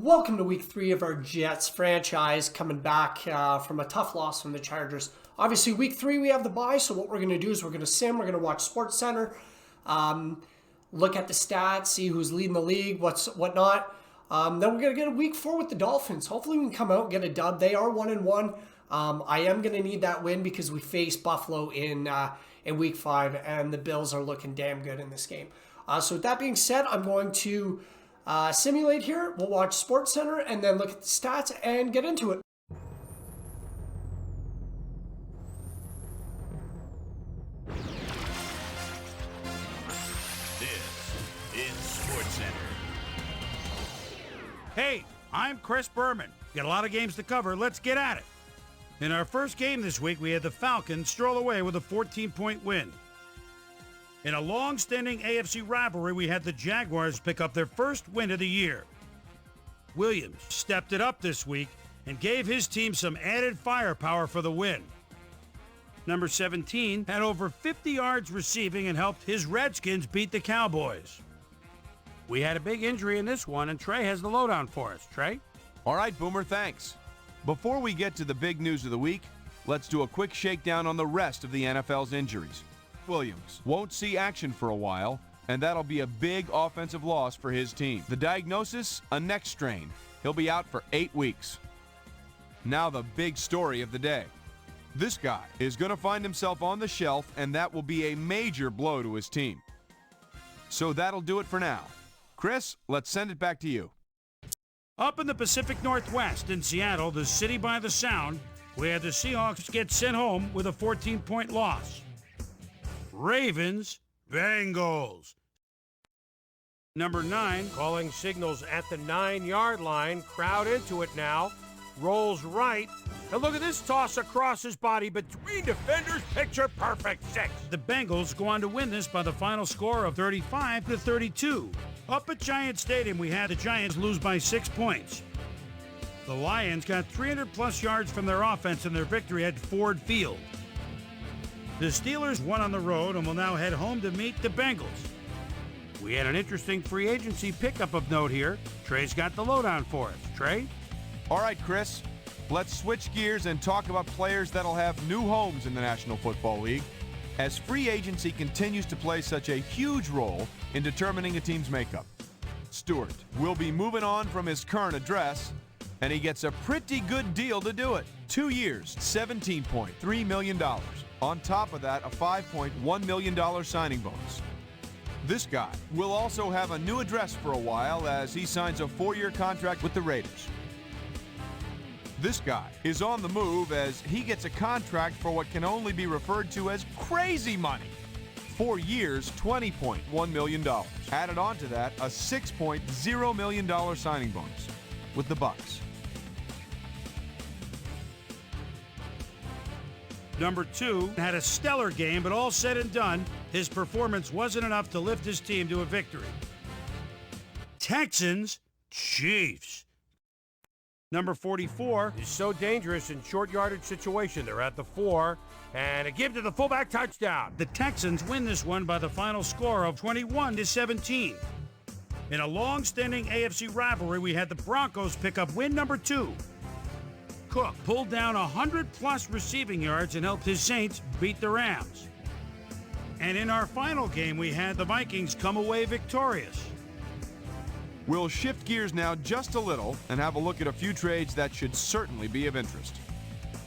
Welcome to week 3 of our Jets franchise, coming back from a tough loss from the Chargers. Obviously, week 3 we have the bye, so what we're going to do is we're going to we're going to watch SportsCenter, look at the stats, see who's leading the league, whatnot. Then we're going to get a week 4 with the Dolphins. Hopefully we can come out and get a dub. They are 1-1. I am going to need that win because we face Buffalo in week 5, and the Bills are looking damn good in this game. So with that being said, I'm going to simulate here. We'll watch SportsCenter and then look at the stats and get into it. This is SportsCenter. Hey, I'm Chris Berman. Got a lot of games to cover. Let's get at it. In our first game this week, we had the Falcons stroll away with a 14-point win. In a long-standing AFC rivalry, we had the Jaguars pick up their first win of the year. Williams stepped it up this week and gave his team some added firepower for the win. Number 17 had over 50 yards receiving and helped his Redskins beat the Cowboys. We had a big injury in this one, and Trey has the lowdown for us. Trey? All right, Boomer, thanks. Before we get to the big news of the week, let's do a quick shakedown on the rest of the NFL's injuries. Williams won't see action for a while, and that'll be a big offensive loss for his team. The diagnosis, a neck strain. He'll be out for 8 weeks. Now the big story of the day. This guy is going to find himself on the shelf, and that will be a major blow to his team. So that'll do it for now. Chris, let's send it back to you. Up in the Pacific Northwest in Seattle, the city by the sound, we had the Seahawks get sent home with a 14-point loss. Ravens, Bengals. Number 9, calling signals at the 9-yard line. Crowd into it now. Rolls right. And look at this toss across his body between defenders. Picture perfect 6. The Bengals go on to win this by the final score of 35-32. Up at Giant Stadium, we had the Giants lose by 6 points. The Lions got 300-plus yards from their offense in their victory at Ford Field. The Steelers won on the road and will now head home to meet the Bengals. We had an interesting free agency pickup of note here. Trey's got the lowdown for us. Trey? All right, Chris, let's switch gears and talk about players that'll have new homes in the National Football League, as free agency continues to play such a huge role in determining a team's makeup. Stewart will be moving on from his current address, and he gets a pretty good deal to do it. 2 years, $17.3 million. On top of that, a $5.1 million signing bonus. This guy will also have a new address for a while as he signs a 4-year contract with the Raiders. This guy is on the move as he gets a contract for what can only be referred to as crazy money. 4 years, $20.1 million. Added on to that, a $6.0 million signing bonus with the Bucs. Number 2 had a stellar game, but all said and done, his performance wasn't enough to lift his team to a victory. Texans, Chiefs. Number 44 is so dangerous in short yardage situation. They're at the 4, and a give to the fullback, touchdown. The Texans win this one by the final score of 21-17. In a long-standing AFC rivalry, we had the Broncos pick up win number 2. Cook pulled down 100-plus receiving yards and helped his Saints beat the Rams. And in our final game, we had the Vikings come away victorious. We'll shift gears now just a little and have a look at a few trades that should certainly be of interest.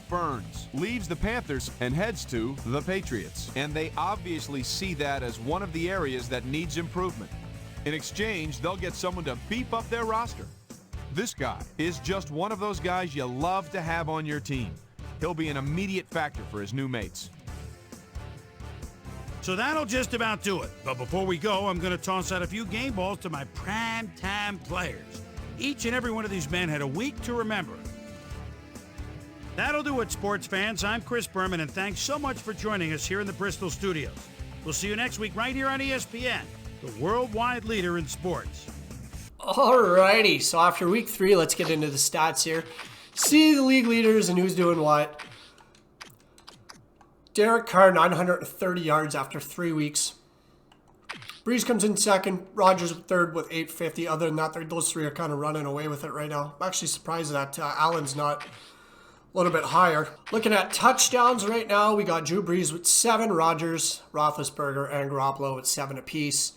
Burns leaves the Panthers and heads to the Patriots, and they obviously see that as one of the areas that needs improvement. In exchange, they'll get someone to beef up their roster. This guy is just one of those guys you love to have on your team. He'll be an immediate factor for his new mates. So that'll just about do it. But before we go, I'm going to toss out a few game balls to my prime-time players. Each and every one of these men had a week to remember. That'll do it, sports fans. I'm Chris Berman, and thanks so much for joining us here in the Bristol studios. We'll see you next week right here on ESPN, the worldwide leader in sports. Alrighty, so after week 3, let's get into the stats here. See the league leaders and who's doing what. Derek Carr, 930 yards after 3 weeks. Breeze comes in second. Rogers third with 850. Other than that, those three are kind of running away with it right now. I'm actually surprised that Allen's not a little bit higher. Looking at touchdowns right now, we got Drew Brees with 7, Rogers, Roethlisberger, and Garoppolo with 7 apiece.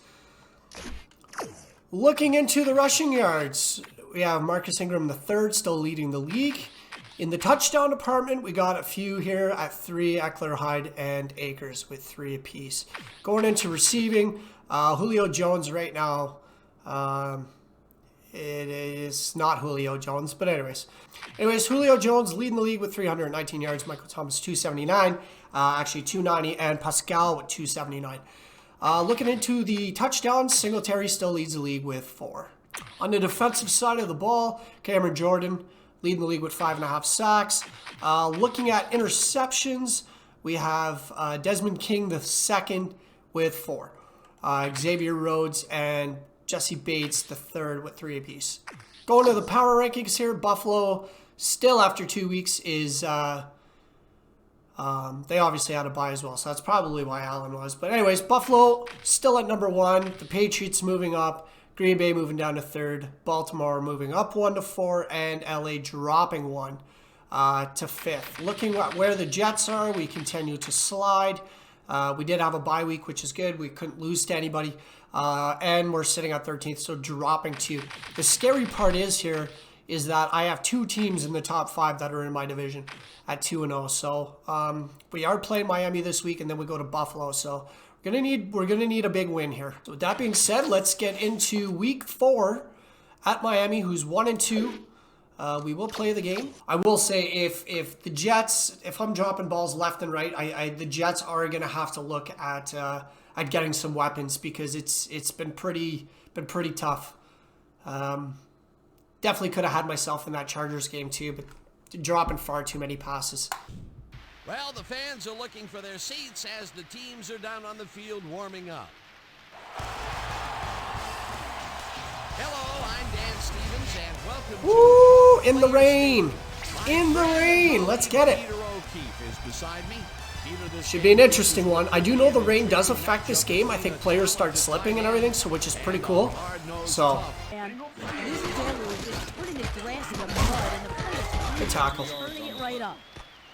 Looking into the rushing yards, we have Marcus Ingram III still leading the league. In the touchdown department, we got a few here at 3, Eckler, Hyde, and Akers with 3 apiece. Going into receiving, Julio Jones right now, it is not Julio Jones, but anyways, Julio Jones leading the league with 319 yards, Michael Thomas 279, actually 290, and Pascal with 279. Looking into the touchdowns, Singletary still leads the league with 4. On the defensive side of the ball, Cameron Jordan leading the league with 5.5 sacks. Looking at interceptions, we have Desmond King II with 4. Xavier Rhodes and Jesse Bates III with 3 apiece. Going to the power rankings here, Buffalo still after 2 weeks is they obviously had a bye as well, so that's probably why Allen was. But anyways, Buffalo still at number 1. The Patriots moving up. Green Bay moving down to 3rd. Baltimore moving up 1 to 4. And LA dropping 1 to 5th. Looking at where the Jets are, we continue to slide. We did have a bye week, which is good. We couldn't lose to anybody. And we're sitting at 13th, so dropping 2. The scary part is that I have 2 teams in the top 5 that are in my division at 2-0. So we are playing Miami this week, and then we go to Buffalo. So we're gonna need a big win here. So with that being said, let's get into week 4 at Miami, who's 1-2. We will play the game. I will say if the Jets, if I'm dropping balls left and right, the Jets are gonna have to look at getting some weapons, because it's been pretty tough. Definitely could have had myself in that Chargers game too, but dropping far too many passes. Well, the fans are looking for their seats as the teams are down on the field warming up. Hello, I'm Dan Stevens, and welcome Woo! In the rain! In the rain! Let's get it! Peter O'Keefe is beside me. Should be an interesting one. I do know the rain does affect this game. I think players start slipping and everything, so which is pretty cool. So, And this devil is just putting the grass in the mud, and the players good tackle. turning it right up.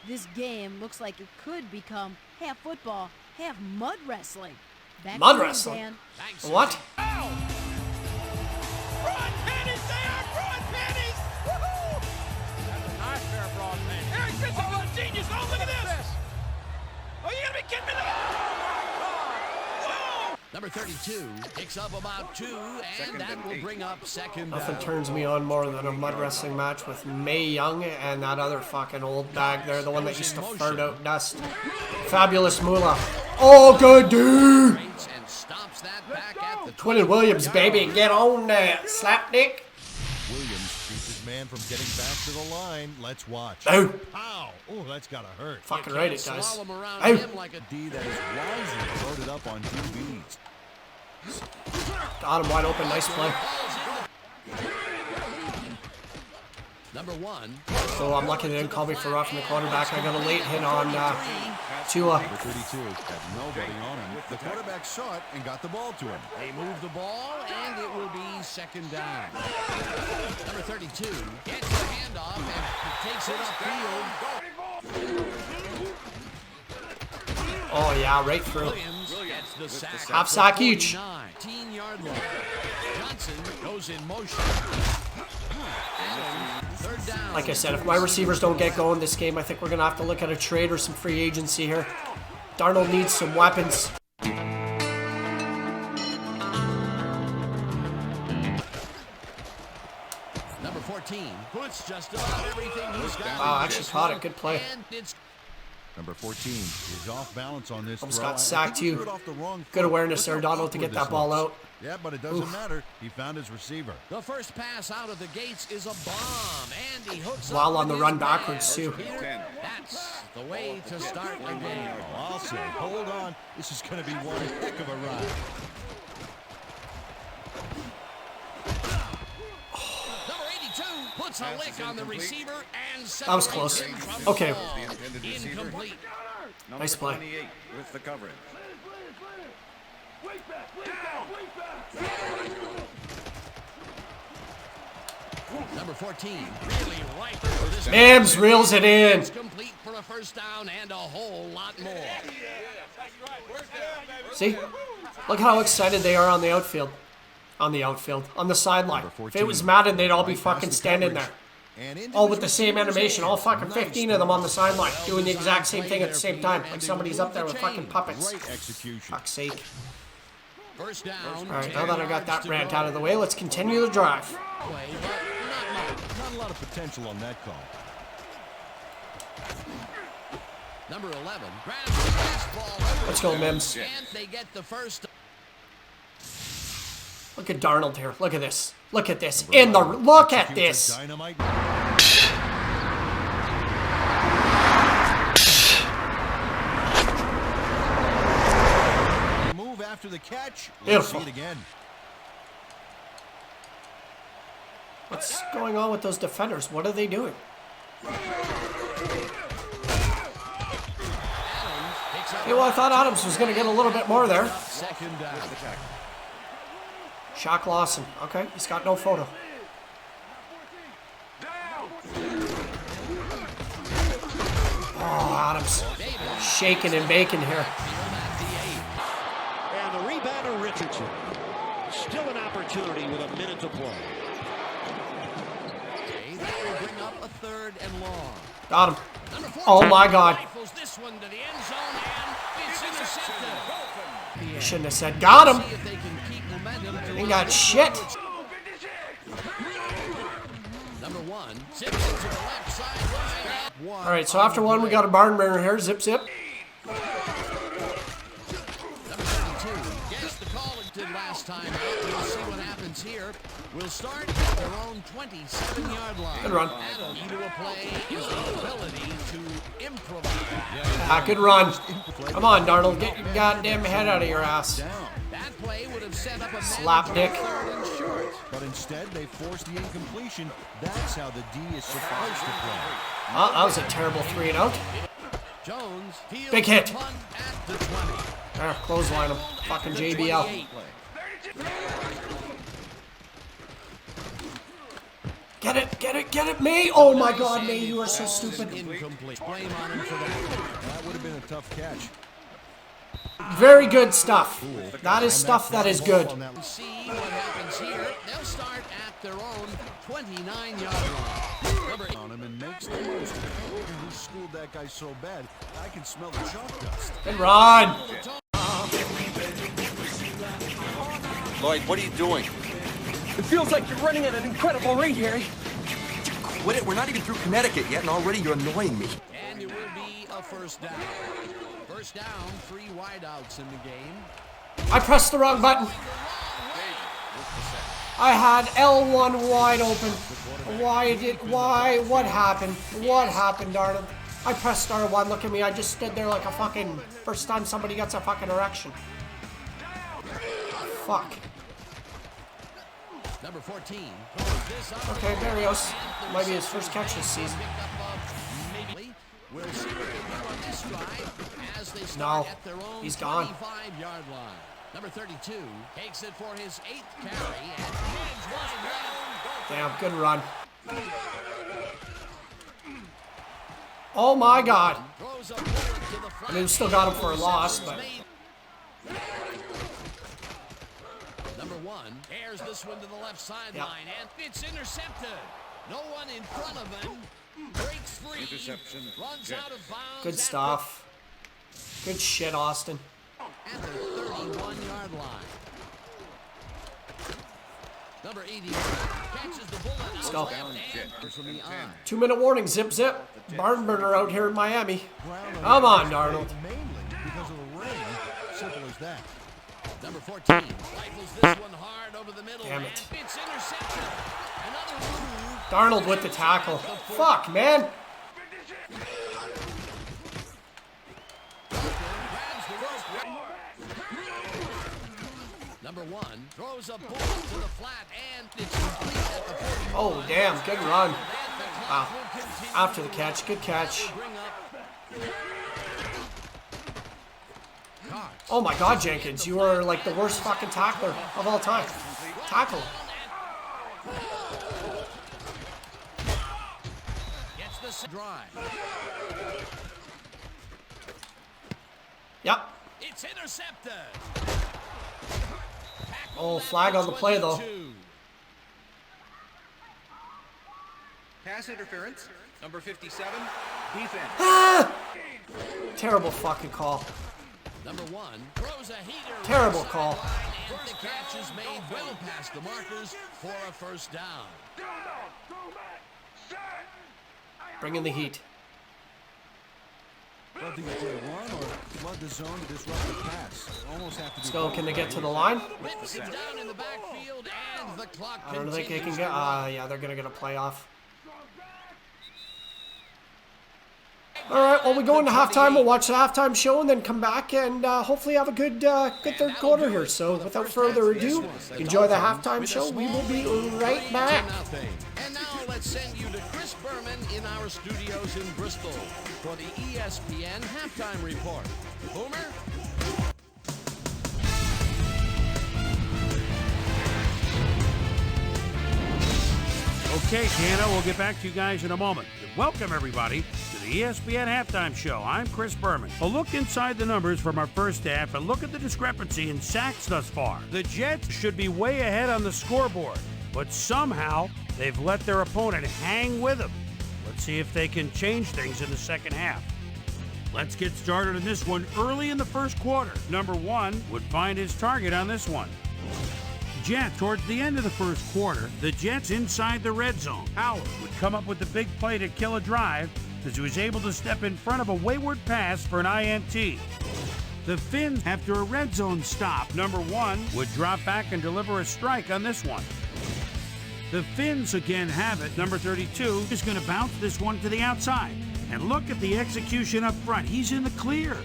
This game looks like it could become half football, half mud wrestling. Back Mud to you, wrestling? Dan. What? Broad panties, they are broad panties! Woohoo! That's a nice pair of broad pants. Eric Bishop is a genius! Oh, look at this! Oh, you gotta be kidding me! Whoa! Number 32 picks up about 2, and that will bring up second Nothing down. turns me on more than a mud wrestling match with Mae Young and that other fucking old bag there, the one that used to fart out dust. Fabulous Moolah. Oh, good dude! And stops that back at the Twin Williams, baby, get on that, slapdick. Williams keeps his man from getting back to the line. Let's watch. Oh, Ow! Oh, that's gotta hurt. fucking right it does. slalom around Oh. him like a D that is wisely loaded up on DBs. Got him wide open, nice play. Number 1. So I'm lucky they didn't call me for roughing the quarterback. I got a late hit on Tua. Number 32 had nobody on him. The quarterback saw it and got the ball to him. They move the ball, and it will be second down. Number 32 gets the handoff and takes it upfield. Oh yeah, right through. Williams gets the sack. Half sack each. 19-yard line. Johnson goes in motion. Third down. Like I said, if my receivers don't get going this game, I think we're gonna have to look at a trade or some free agency here. Darnold needs some weapons. Number 14 puts just about everything he's got. Wow, actually caught it. Good play. And it's Number 14 is off balance on this Almost throw. got I sacked think he too. threw it off the wrong Good foot. awareness there, Look how Donald, to awkward get that this ball looks. out. Yeah, but it doesn't matter. He found his receiver. the first pass out of the gates is a bomb, and he hooks up While on with the his run man. backwards too. Peter, that's the way to start the game. Oh, I'll say, hold on. This is going to be one heck of a ride. Number 82 puts a lick on the receiver and That was close. separates him from the Okay. ball. Incomplete. Nice play. With the coverage. Number 14, really right for this. Mims reels it in. It's complete for a first down and a whole lot more. See? Look how excited they are on the outfield. On the sideline. If it was Madden, they'd all be fucking standing there. All with the same animation. All fucking 15 of them on the sideline. Doing the exact same thing at the same time. Like somebody's up there with fucking puppets. Fuck's sake. First down. Alright, now that I got that rant out of the way, let's continue the drive. Not a lot of potential on that call. Number 11 grabs the fastball. Let's go, Mims. And they get the first. Look at Darnold here. Look at this. Look at this. Look at this. Dynamite. Move after the catch. Let's see Beautiful. it again. What's going on with those defenders? What are they doing? Hey, well, I thought Adams was going to get a little bit more there. Second down. Shaq Lawson. Okay, he's got no photo. Oh, Adams. Shaking and baking here. And the rebounder, Richardson. Still an opportunity with a minute to play. That will bring up a third and long. Got him. Oh my God. Rifles this one to the end zone and it's intercepted. Shouldn't have said got him. See if they can keep momentum to Ain't got shit. Number 1 zips it to the left side. All right, so after one, we got a barn burner here. Zip, zip. Number 32 gets the call it did last time out. We'll see what happens here. We'll start at their own 27-yard line. Good run. And key to a play is the ability to improvise. Ah, good run. Come on, Darnold. Get your goddamn head out of your ass. That play would have set up a Slapdick. third and short. But instead, they forced the incompletion. That's how the D is supposed to play. Oh, that was a terrible 3-and-out. Jones fields Big hit. the punt at the 20. There, clothesline him. Fucking JBL. Get it, get it, get it, May! Oh my God, May, you are so stupid. Incomplete. Blame on him for that. That would have been a tough catch. Very good stuff. That is stuff that is good. See what happens here. They'll start at their own 29-yard line. On him and makes the most of it. He schooled that guy so bad, I can smell the chalk dust. Good run. Lloyd, what are you doing? It feels like you're running at an incredible rate, Harry. Quit it. We're not even through Connecticut yet, and already you're annoying me. And it will be a first down. First down, 3 wideouts in the game. I pressed the wrong button. I had L1 wide open. What happened? What happened, Darnold? I pressed R1. Look at me. I just stood there like a fucking first time somebody gets a fucking erection. Fuck. Number 14. Okay, Barrios. Might be his first catch this season. We'll see what they do on this drive as they No, start at their own he's gone. 25-yard line. Number 32 takes it for his 8th carry and heads one down. Damn, good run. Oh my God. Throws a bullet to the I mean, we still got him for a loss, but Number 1 airs this one to the left sideline and it's intercepted. No one in front of him. Breaks free. Interception. Runs out of bounds. good stuff. Good shit, Austin. At the 31-yard line. Number 80 catches the bullet. Let's go. From the eye. 2-minute warning. Zip, zip. Barn burner out here in Miami. Come on, Darnold. Mainly because of the rain. Simple as that. Number 14 rifles this one hard over the middle. Damn it. And it's intercepted. Another move. Darnold with the tackle. Fuck, man. Number 1 throws a bullet to the flat and it's complete at the 40. Oh, damn. Good run. Wow. After the catch. Good catch. Oh my God, Jenkins, you are like the worst fucking tackler of all time. Tackle. Gets the drive. Yep. It's intercepted. Oh, flag on the play though. Pass interference, number 57, defense. Ah! Terrible fucking call. Number 1 throws a heater. Terrible call. First catch is made well past the markers for a first down. Bring in the heat. Whether you play run or flood the zone to disrupt the pass. Almost have to Let's go. Can they get to the line? Whips it down in the backfield and the clock I don't think they can continues get. to run. Yeah, they're gonna get a playoff. All right. Well, we go into halftime. We'll watch the halftime show and then come back and hopefully have a good third quarter here. So, without further ado, enjoy the halftime show. We will be right back. And now let's send you to Chris Berman in our studios in Bristol for the ESPN halftime report. Boomer? Okay, Canna, we'll get back to you guys in a moment. Welcome, everybody, to the ESPN Halftime Show. I'm Chris Berman. A look inside the numbers from our first half and look at the discrepancy in sacks thus far. The Jets should be way ahead on the scoreboard, but somehow they've let their opponent hang with them. Let's see if they can change things in the second half. Let's get started in this one early in the first quarter. Number 1 would find his target on this one. Jet, towards the end of the first quarter, the Jets inside the red zone. Howard would come up with the big play to kill a drive as he was able to step in front of a wayward pass for an INT. The Finns, after a red zone stop, number 1 would drop back and deliver a strike on this one. The Finns again have it. Number 32 is going to bounce this one to the outside. And look at the execution up front. He's in the clear.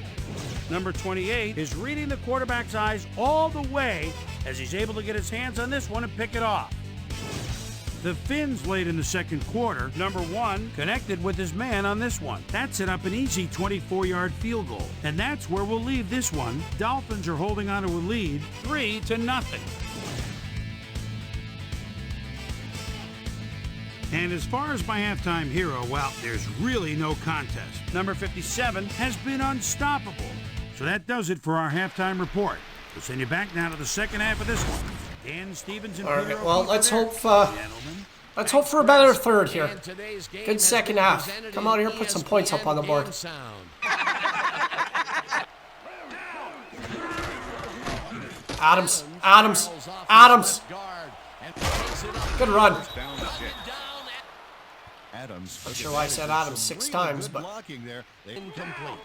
Number 28 is reading the quarterback's eyes all the way as he's able to get his hands on this one and pick it off. The Finns late in the second quarter, number 1 connected with his man on this one. That set up an easy 24-yard field goal. And that's where we'll leave this one. Dolphins are holding on to a lead, 3-0. And as far as my halftime hero, well, there's really no contest. Number 57 has been unstoppable. So that does it for our halftime report. We'll send you back now to the second half of this one. Dan Stevens and All right. Peter Well, O'Keefe let's there. hope. Let's hope for a better third here. Good second half. Come out here, put some points up on the board. Adams. Adams. Adams. Good run. Adams. Not sure why I said Adams 6 times, but Blocking there. Incomplete.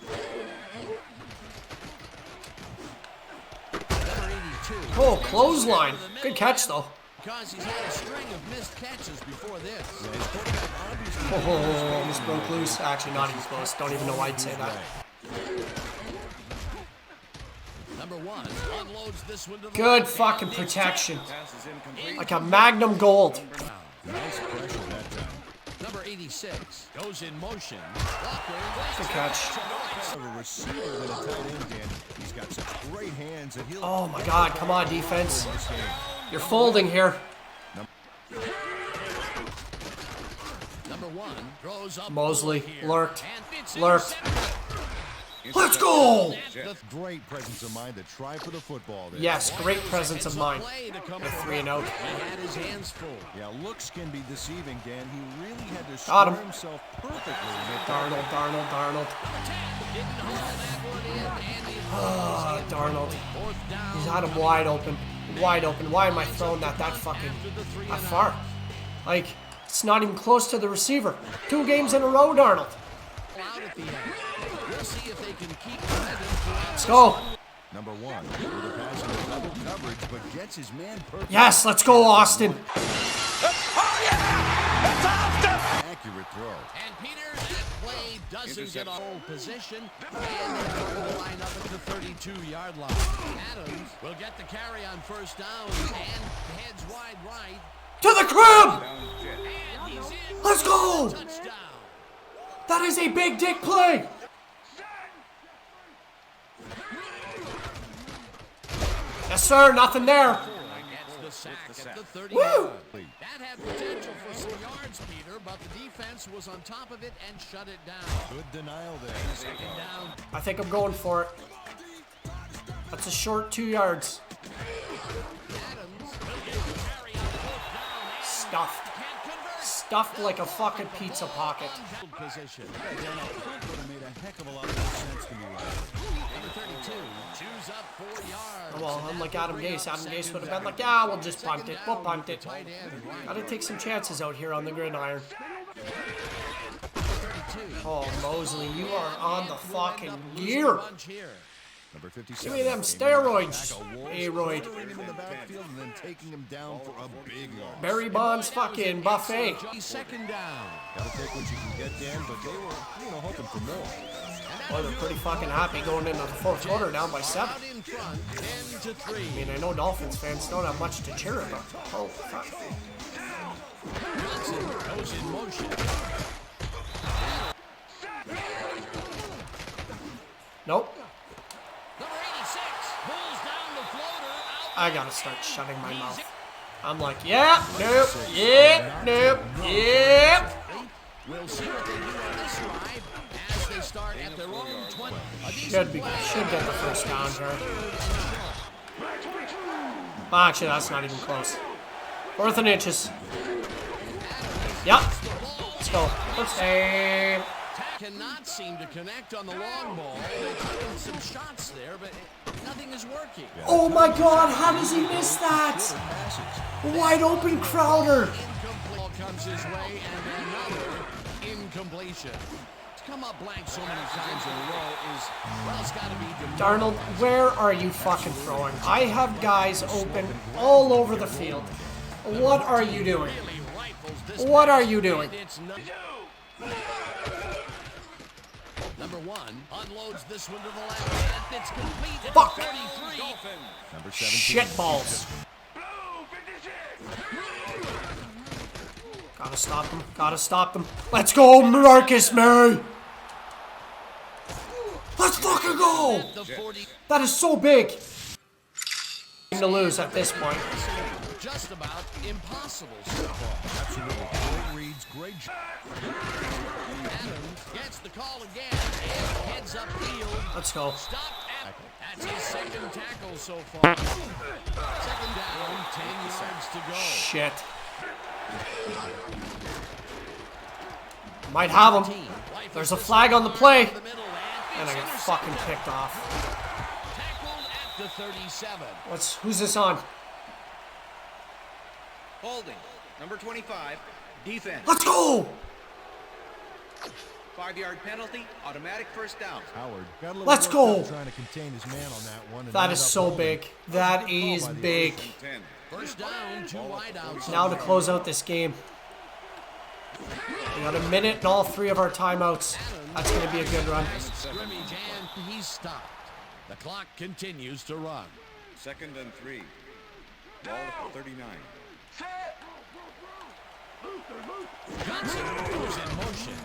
oh, clothesline. Good catch though. Because he's had a string of missed catches before this. Oh, almost broke loose. Actually, not even close. Don't even know why I'd say that. Number 1 unloads this one to the Good left. fucking protection. Like a Magnum Gold. Nice pressure that time. Number 86 goes in motion. Good catch. A receiver than a tight end, Dan. He's got such great hands that he'll. Oh my God, come on, defense. You're folding here. Number 1 throws up Mosley lurked. and it's Lurked. intercepted. Let's go! Great presence of mind to try for the football there. Yes, great presence of mind. Play to come With from 3-0. He had his hands full. Yeah, looks can be deceiving, Dan. He really had to Got square him. himself perfectly. to make Darnold, Darnold, Darnold. Didn't hold that one in, and he Ah, Darnold. fourth down. He's had him wide open. Wide open. Why am I throwing that fucking that far? Like, it's not even close to the receiver. 2 games in a row, Darnold. Out at the end. We'll see if they can keep momentum throughout. Let's go. Number 1 with a pass in double coverage, but gets his man perfect. Yes, let's go, Austin. Accurate throw. And Peters, that play doesn't get a whole position, and they're going to line up at the 32-yard line. Adams will get the carry on first down and heads wide right. To the crib! And he's in. Let's go! Touchdown. That is a big dick play. sir. Nothing there. Gets the sack at the 30. Woo! That had potential for some yards, Peter, but the defense was on top of it and shut it down. Good denial there. Second down. I think I'm going for it. That's a short 2 yards. Adams will get the carry on fourth down. Stuffed. Can't convert. Stuffed like a fucking pizza pocket. Position. Would have made a heck of a lot more sense to me. Number 32 chews up 4 yards. Well, unlike Adam Gase would have been like, yeah, we'll just punt it. We'll punt it. Gotta take some chances out here on the gridiron. Oh, Mosley, you are on the fucking gear. Number 57. Give me them steroids, A-roid. Him in the backfield and then taking him down for a big loss. Barry Bonds fucking buffet. Second down. Gotta take what you can get, Dan, but they were, hoping for more. Well, they're pretty fucking happy going into the fourth quarter down by 7. Out in front, 10-3. I mean, I know Dolphins fans don't have much to cheer about. Oh, fuck. Johnson goes in motion. Nope. Number 86 pulls down the floater. Out. I gotta start shutting my mouth. I'm like, yeah, nope, yeah, nope, yeah. We'll see what they do on this drive as they start at their own 20. Should get the first down here. Well, actually, that's not even close. 4th and inches. Yep. Let's go. First down. Cannot seem to connect on the long ball. They're taking some shots there, but nothing is working. Oh my God! How does he miss that? Wide open Crowder. Incomplete comes his way, and another incompletion. To come up blank so many times in a row is, well, it's got to be Darnold, where are you fucking throwing? I have guys open all over the field. What are you doing? What are you doing? Number 1 unloads this one to the left, and it's complete at Fuck. 33. Number 17. Shit balls. Gotta stop them. Gotta stop them. Let's go, Marcus May. Let's fucking go. That is so big. To lose at this point. Just about impossible so far. Absolutely. Great reads, great. Adams gets the call again and heads upfield. Let's go. Stopped at. That's his second tackle so far. Second down, 10 yards to go. Shit. Might have him. There's a flag on the play. And I get fucking picked off. Tackled at the 37. Who's this on? Holding. Number 25. Defense. Let's go! 5-yard penalty. Automatic first down. Howard got a little Let's worked go. up trying to contain his man on that one. That is so big. That is big. First down, 2 wideouts. Now to close out this game. We got a minute and all 3 of our timeouts. That's going to be a good run. Scrimmage, and he's stopped. The clock continues to run. 2nd and 3. Ball at 39. Johnson goes in motion.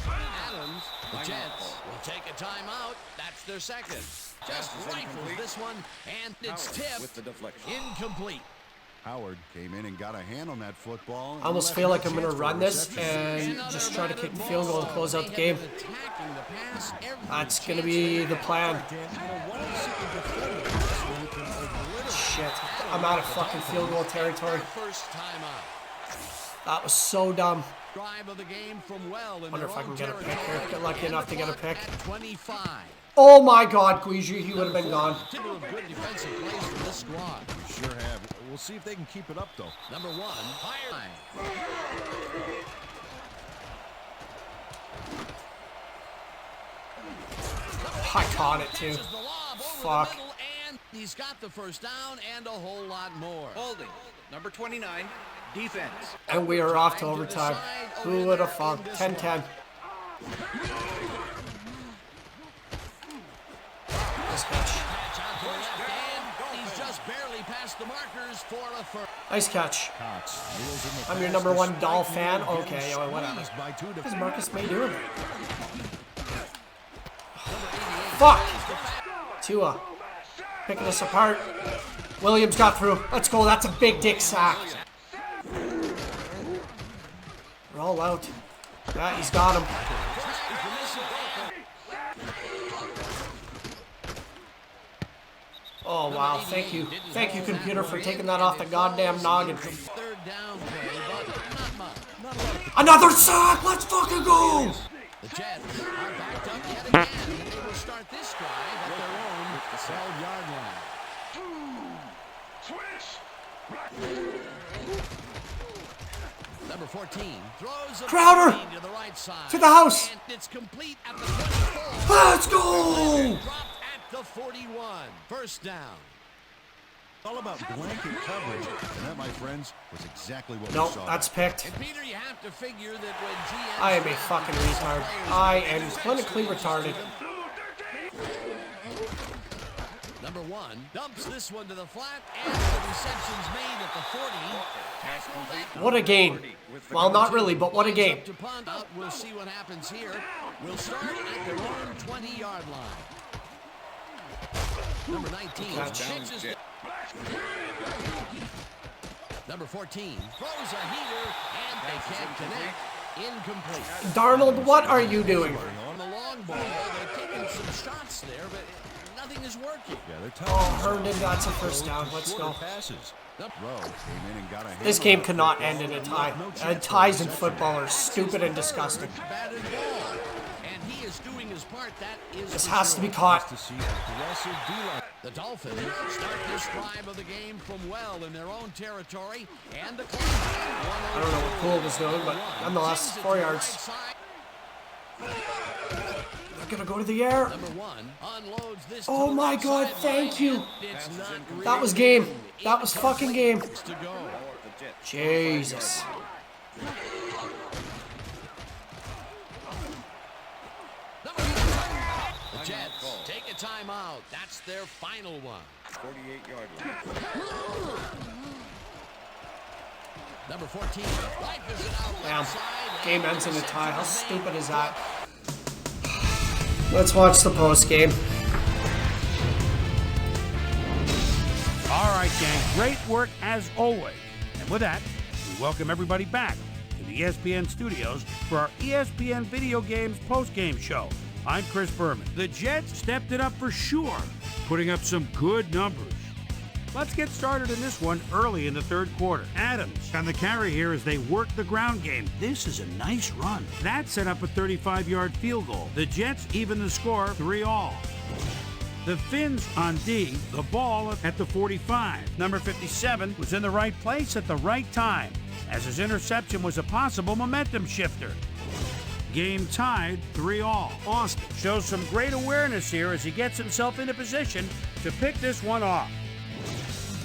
Adams, the Jets will take a timeout. That's their second. Just rifles this one, and it's tipped. With the deflection. Incomplete. Howard came in and got a hand on that football. I almost feel like I'm going to run this and just try to kick the field goal and close out the game. That's going to be the plan. Shit. I'm out of fucking field goal territory. First timeout. That was so dumb. Drive of the game from well in Wonder their if I can own get a pick territory. here. Get lucky enough to get a pick. At 25. Oh my God, Guiju, he would have been gone. Two of good defensive plays for this squad. We sure have. We'll see if they can keep it up, though. Number 1, higher. I caught it too. Fuck. And he's got the first down and a whole lot more. Holding. Number 29. Defense. And we are off to overtime. Who would have thought? 10-10. Nice catch. He's just barely past the markers for a first. Nice catch. I'm your number 1 Doll fan. Okay, whatever. What is Marcus May doing? Fuck! Tua. picking us apart. Williams got through. Let's go. That's a big dick sack. We're all out. Yeah, he's got him. Oh, wow. Thank you. Thank you, computer, for taking that off the goddamn noggin. Another sack! Let's fucking go! The Jets are backed up yet again, and they will start this drive at their own 12-yard line. Number 14 throws a Crowder to the right side. To the house. And it's complete at the 24. Let's go! Dropped at the 41. First down. All about blanket coverage, and that, my friends, was exactly what we Nope, saw. that's picked. And Peter, you have to figure that when GM I am a fucking retard. I am clinically retarded. Number 1 dumps this one to the flat, and the reception's made at the 40. What a game. Well, not really, but what a game. To punt up, we'll see what happens here. We'll start at their own 20-yard line. Number 19 pitches the... Number 14 throws a heater, and they can't connect. Incomplete. Darnold, what are you doing? On the long ball, they're taking some shots there, but nothing is working. Yeah, they're Oh, Herndon, that's a first down. Let's go. This game could not end in a tie. Ties in football are stupid and disgusting. Batted ball, and he is doing his part. That is This has to be caught. The Dolphins start this drive of the game from well in their own territory, and the clock. I don't know what Poole was doing, but nonetheless, 4 yards. They're gonna go to the air. Number 1 unloads this. Oh my God! Thank you. That was game. That was fucking game. Jesus. The Jets take a timeout. That's their final one. 48-yard line. Number 14 rifles it out Damn. left side. Game ends in a tie. How stupid is that? Let's watch the post game. All right, gang. Great work as always. And with that, we welcome everybody back to the ESPN studios for our ESPN Video Games post-game show. I'm Chris Berman. The Jets stepped it up for sure, putting up some good numbers. Let's get started in this one early in the third quarter. Adams on the carry here as they work the ground game. This is a nice run. That set up a 35-yard field goal. The Jets even the score 3-all. The Finns on D, the ball at the 45. Number 57 was in the right place at the right time, as his interception was a possible momentum shifter. Game tied 3-all. Austin shows some great awareness here as he gets himself into position to pick this one off.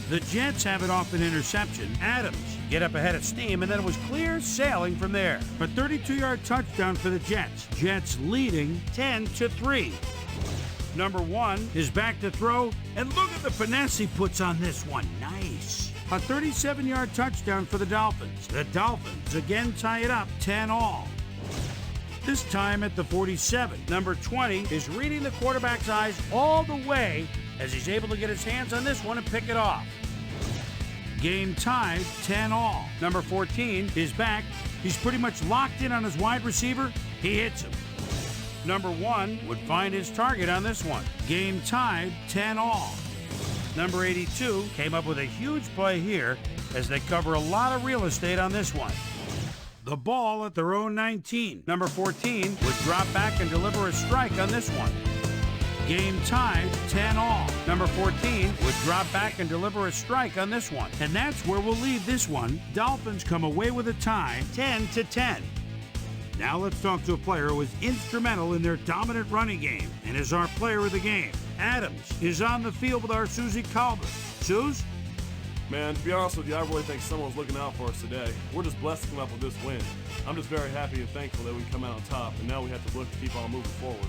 The Jets have it off an interception. Adams get up ahead of steam, and then it was clear sailing from there. A 32-yard touchdown for the Jets. Jets leading 10-3. Number 1 is back to throw, and look at the finesse he puts on this one. Nice. A 37-yard touchdown for the Dolphins. The Dolphins again tie it up 10-all. This time at the 47. Number 20 is reading the quarterback's eyes all the way as he's able to get his hands on this one and pick it off. Game tied 10-all. Number 14 is back. He's pretty much locked in on his wide receiver. He hits him. Number 1 would find his target on this one. Game tied 10-all. Number 82 came up with a huge play here as they cover a lot of real estate on this one. The ball at their own 19. Number 14 would drop back and deliver a strike on this one. Game tied 10-all. Number 14 would drop back and deliver a strike on this one. And that's where we'll leave this one. Dolphins come away with a tie 10-10. Now let's talk to a player who was instrumental in their dominant running game and is our player of the game. Adams is on the field with our Susie Calder. Suze? Man, to be honest with you, I really think someone's looking out for us today. We're just blessed to come up with this win. I'm just very happy and thankful that we come out on top, and now we have to look to keep on moving forward.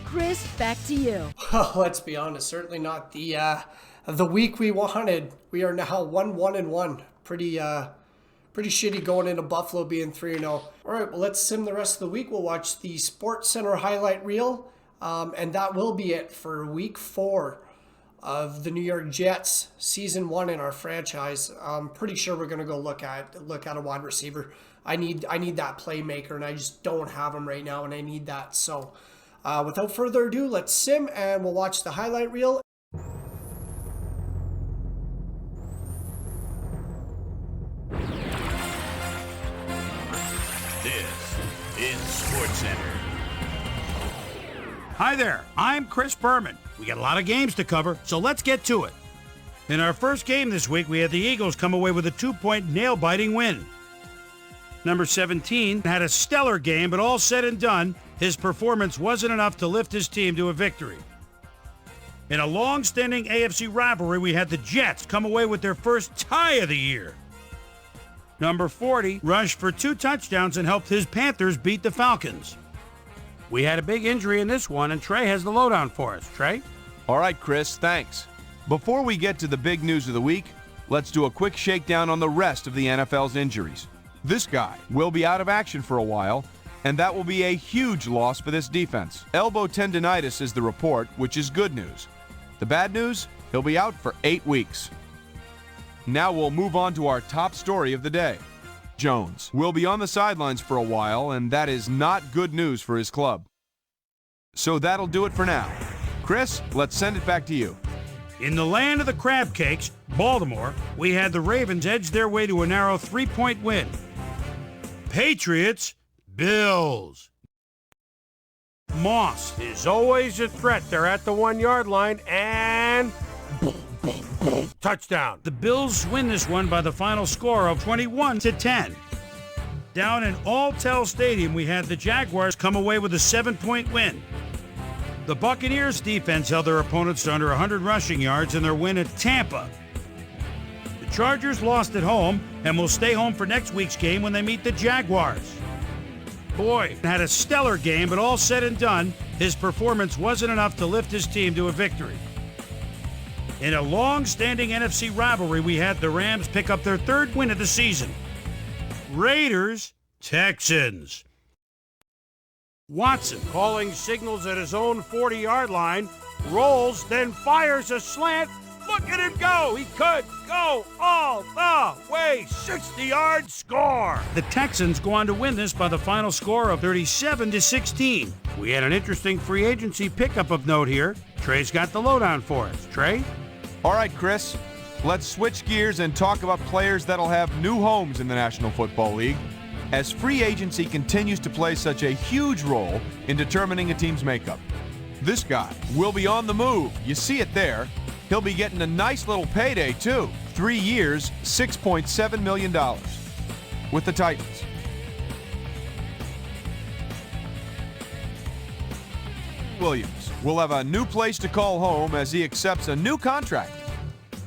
Chris, back to you. Let's be honest, certainly not the week we wanted. We are now 1-1-1. Pretty shitty going into Buffalo being 3-0. All right, well, let's sim the rest of the week. We'll watch the Sports Center highlight reel. And that will be it for week 4 of the New York Jets, season 1 in our franchise. I'm pretty sure we're going to go look at a wide receiver. I need that playmaker, and I just don't have him right now, and I need that. So without further ado, let's sim, and we'll watch the highlight reel. This is SportsCenter. Hi there, I'm Chris Berman. We got a lot of games to cover, so let's get to it. In our first game this week, we had the Eagles come away with a 2-point nail-biting win. Number 17 had a stellar game, but all said and done, his performance wasn't enough to lift his team to a victory. In a long-standing AFC rivalry, we had the Jets come away with their first tie of the year. Number 40 rushed for 2 touchdowns and helped his Panthers beat the Falcons. We had a big injury in this one, and Trey has the lowdown for us. Trey? All right, Chris, thanks. Before we get to the big news of the week, let's do a quick shakedown on the rest of the NFL's injuries. This guy will be out of action for a while, and that will be a huge loss for this defense. Elbow tendonitis is the report, which is good news. The bad news, he'll be out for 8 weeks. Now we'll move on to our top story of the day. Jones will be on the sidelines for a while, and that is not good news for his club. So that'll do it for now. Chris, let's send it back to you. In the land of the crab cakes, Baltimore, we had the Ravens edge their way to a narrow 3-point win. Patriots, Bills. Moss is always a threat. They're at the 1-yard line, and touchdown. The Bills win this one by the final score of 21-10. Down in Alltel Stadium, we had the Jaguars come away with a 7-point win. The Buccaneers defense held their opponents to under 100 rushing yards in their win at Tampa. The Chargers lost at home and will stay home for next week's game when they meet the Jaguars. Boyd had a stellar game, but all said and done, his performance wasn't enough to lift his team to a victory. In a long-standing NFC rivalry, we had the Rams pick up their 3rd win of the season. Raiders, Texans. Watson calling signals at his own 40-yard line, rolls, then fires a slant. Look at him go! He could go all the way. 60-yard score. The Texans go on to win this by the final score of 37-16. We had an interesting free agency pickup of note here. Trey's got the lowdown for us. Trey? All right, Chris, let's switch gears and talk about players that'll have new homes in the National Football League, as free agency continues to play such a huge role in determining a team's makeup. This guy will be on the move. You see it there. He'll be getting a nice little payday, too. 3 years, $6.7 million with the Titans. Williams will have a new place to call home as he accepts a new contract.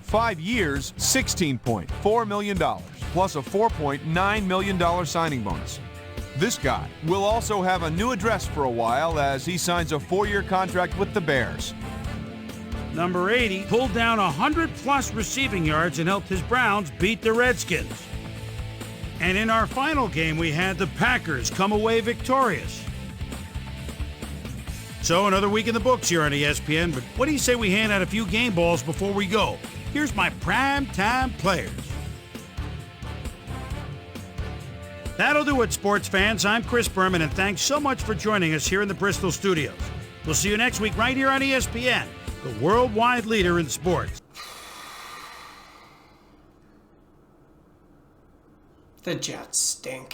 5 years, $16.4 million, plus a $4.9 million signing bonus. This guy will also have a new address for a while as he signs a 4-year contract with the Bears. Number 80 pulled down 100-plus receiving yards and helped his Browns beat the Redskins. And in our final game, we had the Packers come away victorious. So another week in the books here on ESPN, but what do you say we hand out a few game balls before we go? Here's my primetime players. That'll do it, sports fans. I'm Chris Berman, and thanks so much for joining us here in the Bristol studios. We'll see you next week right here on ESPN, the worldwide leader in sports. The Jets stink.